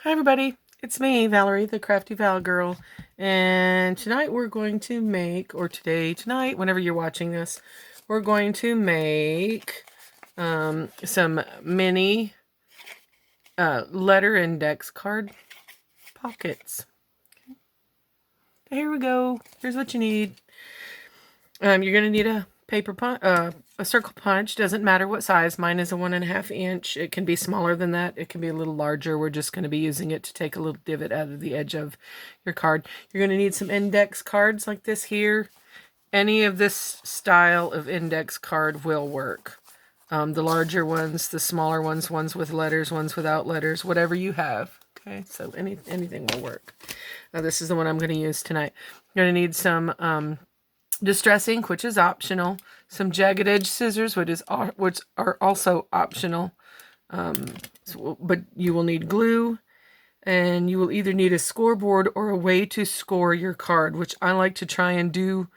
Hi everybody, it's me, Valerie, the Crafty Val Girl, and tonight we're going to make, or tonight, whenever you're watching this, we're going to make some mini letter index card pockets. Here we go. Here's what you need. You're going to need a paper punch, a circle punch. Doesn't matter what size. Mine is a 1.5 inch. It can be smaller than that. It can be a little larger. We're just going to be using it to take a little divot out of the edge of your card. You're going to need some index cards like this here. Any of this style of index card will work. The larger ones, the smaller ones, ones with letters, ones without letters, whatever you have. Okay, so anything will work. Now this is the one I'm going to use tonight. You're going to need some distress ink, which is optional. Some jagged edge scissors, which are also optional. But you will need glue, and you will either need a scoreboard or a way to score your card, which I like to try and do.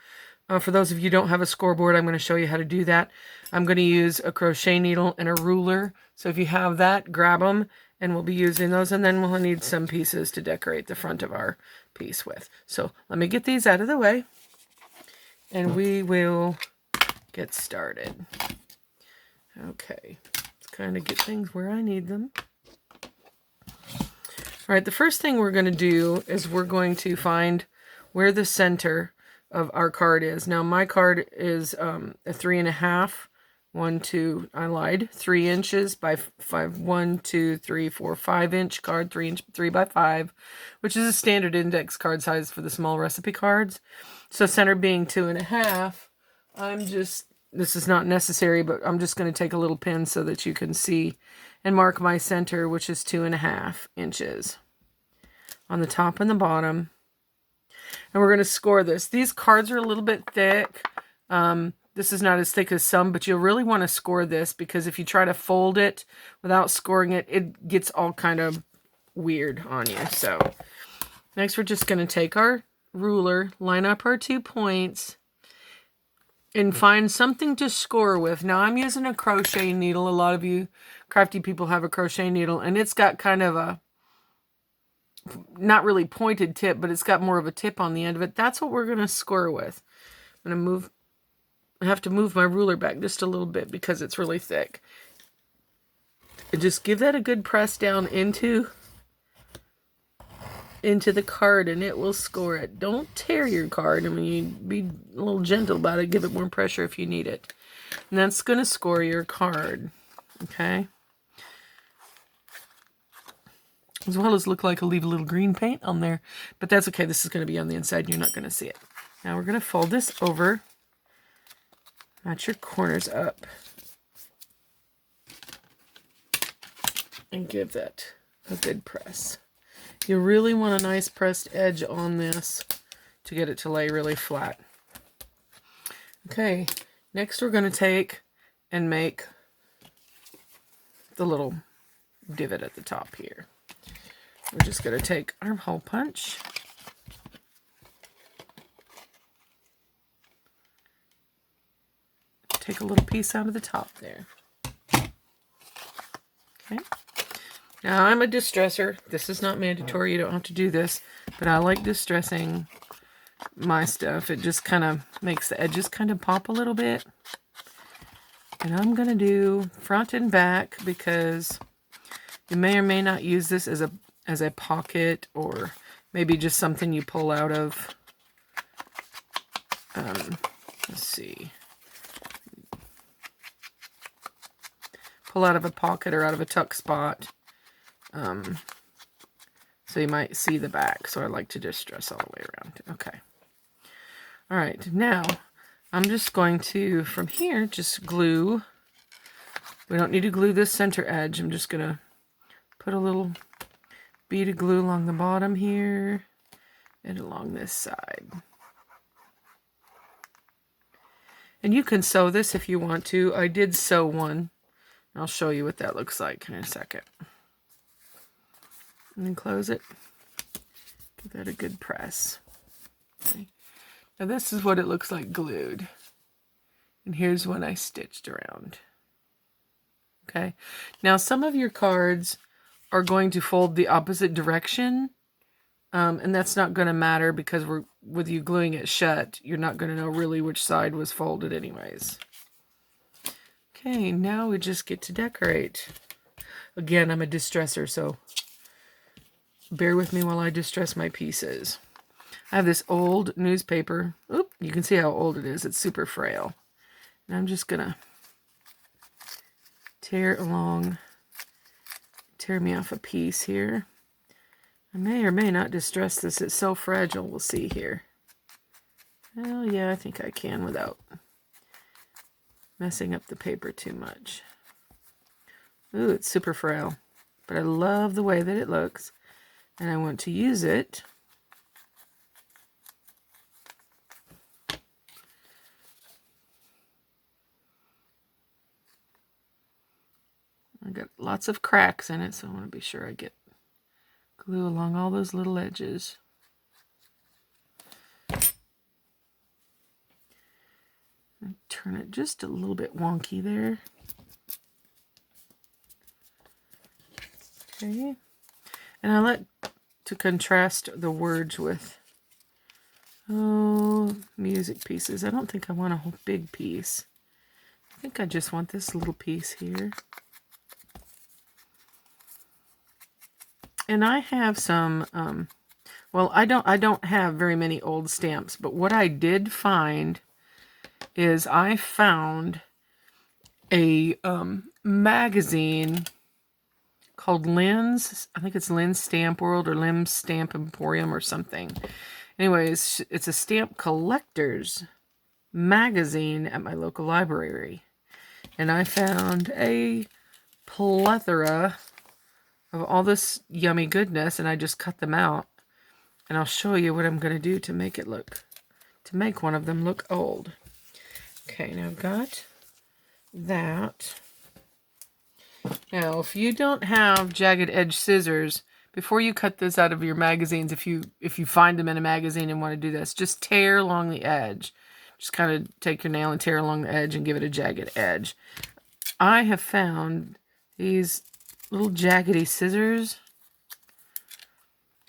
For those of you who don't have a scoreboard, I'm going to show you how to do that. I'm going to use a crochet needle and a ruler. So if you have that, grab them, and we'll be using those. And then we'll need some pieces to decorate the front of our piece with. So let me get these out of the way, and we will get started. Okay, let's kind of get things where I need them. All right, the first thing we're going to do is we're going to find where the center of our card is. Now my card is a 3.5, I lied, 3 inches by 5, 1, 2, 3, 4, 5 inch card, 3 by 5, which is a standard index card size for the small recipe cards. So center being 2.5, this is not necessary, but I'm just going to take a little pin so that you can see and mark my center, which is 2.5 inches on the top and the bottom. And we're going to score this. These cards are a little bit thick. This is not as thick as some, but you'll really want to score this, because if you try to fold it without scoring it, it gets all kind of weird on you. So next we're just going to take our ruler, line up our 2 points, and find something to score with. Now I'm using a crochet needle. A lot of you crafty people have a crochet needle, and it's got kind of a not really pointed tip, but it's got more of a tip on the end of it. That's what we're going to score with. I'm going to move. I have to move my ruler back just a little bit because it's really thick. And just give that a good press down into the card, and it will score it. Don't tear your card. I mean, you be a little gentle about it. Give it more pressure if you need it. And that's going to score your card. Okay? As well as look like I'll leave a little green paint on there. But that's okay. This is going to be on the inside. You're not going to see it. Now we're going to fold this over. Match your corners up. And give that a good press. You really want a nice pressed edge on this to get it to lay really flat. Okay, next we're going to take and make the little divot at the top here. We're just going to take our hole punch. Take a little piece out of the top there. Okay. Now I'm a distresser. This is not mandatory. You don't have to do this. But I like distressing my stuff. It just kind of makes the edges kind of pop a little bit. And I'm going to do front and back, because you may or may not use this as a pocket, or maybe just something you pull out of, let's see, pull out of a pocket or out of a tuck spot. So you might see the back. So I like to distress all the way around. Okay. All right. Now I'm just going to, from here, just glue. We don't need to glue this center edge. I'm just going to put a little bead of glue along the bottom here and along this side. And you can sew this if you want to. I did sew one. I'll show you what that looks like in a second. And then close it. Give that a good press. Okay. Now this is what it looks like glued. And here's when I stitched around. Okay. Now some of your cards are going to fold the opposite direction. And that's not going to matter because with you gluing it shut, you're not going to know really which side was folded anyways. Okay, now we just get to decorate. Again, I'm a distresser, so bear with me while I distress my pieces. I have this old newspaper. Oop, you can see how old it is. It's super frail. And I'm just going to tear me off a piece here. I may or may not distress this. It's so fragile. We'll see here. Well, yeah, I think I can without messing up the paper too much. Ooh, it's super frail. But I love the way that it looks. And I want to use it I got lots of cracks in it, so I want to be sure I get glue along all those little edges. And turn it just a little bit wonky there. Okay. And I like to contrast the words with, music pieces. I don't think I want a whole big piece. I think I just want this little piece here. And I have some, well, I don't have very many old stamps, but what I did find is I found a magazine called Lynn's. I think it's Lynn's Stamp World or Lynn's Stamp Emporium or something. Anyways, it's a stamp collector's magazine at my local library. And I found a plethora of all this yummy goodness, and I just cut them out. And I'll show you what I'm going to do to make it look, to make one of them look old. Okay, now I've got that. Now, if you don't have jagged edge scissors, before you cut this out of your magazines, if you find them in a magazine and want to do this, just tear along the edge. Just kind of take your nail and tear along the edge and give it a jagged edge. I have found these little jaggedy scissors,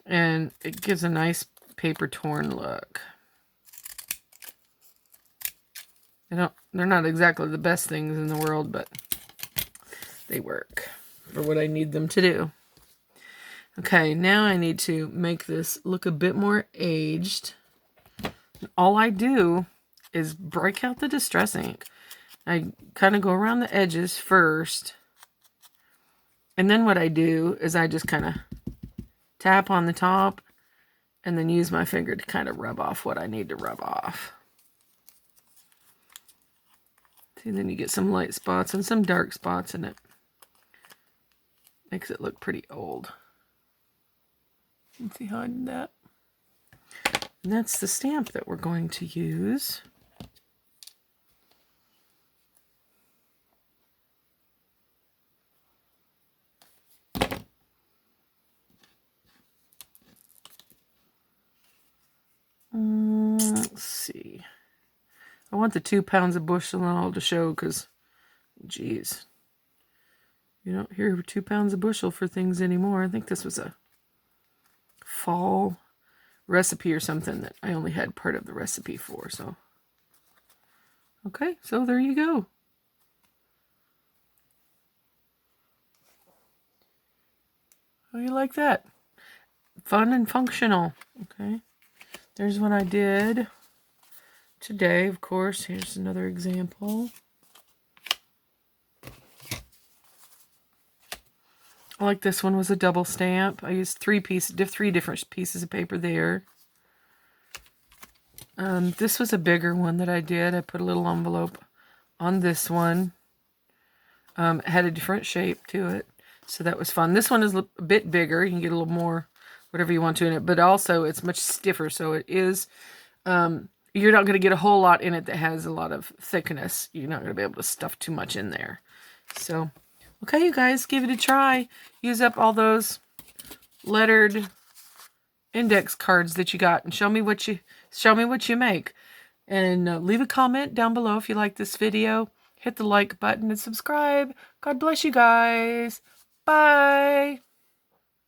and it gives a nice paper torn look. They're not exactly the best things in the world, but they work for what I need them to do. Okay, now I need to make this look a bit more aged. All I do is break out the distress ink. I kind of go around the edges first. And then what I do is I just kind of tap on the top and then use my finger to kind of rub off what I need to rub off. See, then you get some light spots and some dark spots in it. Makes it look pretty old. You can see how I did that. And that's the stamp that we're going to use. Let's see. I want the 2 pounds of bushel and all to show because, geez, you don't hear 2 pounds of bushel for things anymore. I think this was a fall recipe or something that I only had part of the recipe for. So, okay, so there you go. How do you like that? Fun and functional. Okay. There's what I did today, of course. Here's another example. I like this one was a double stamp. I used three different pieces of paper there. This was a bigger one that I did. I put a little envelope on this one. It had a different shape to it, so that was fun. This one is a bit bigger. You can get a little more whatever you want to in it, but also it's much stiffer, so it is, you're not going to get a whole lot in it that has a lot of thickness. You're not going to be able to stuff too much in there. So, okay, you guys, give it a try. Use up all those lettered index cards that you got and show me what you make. And leave a comment down below if you like this video. Hit the like button and subscribe. God bless you guys. Bye.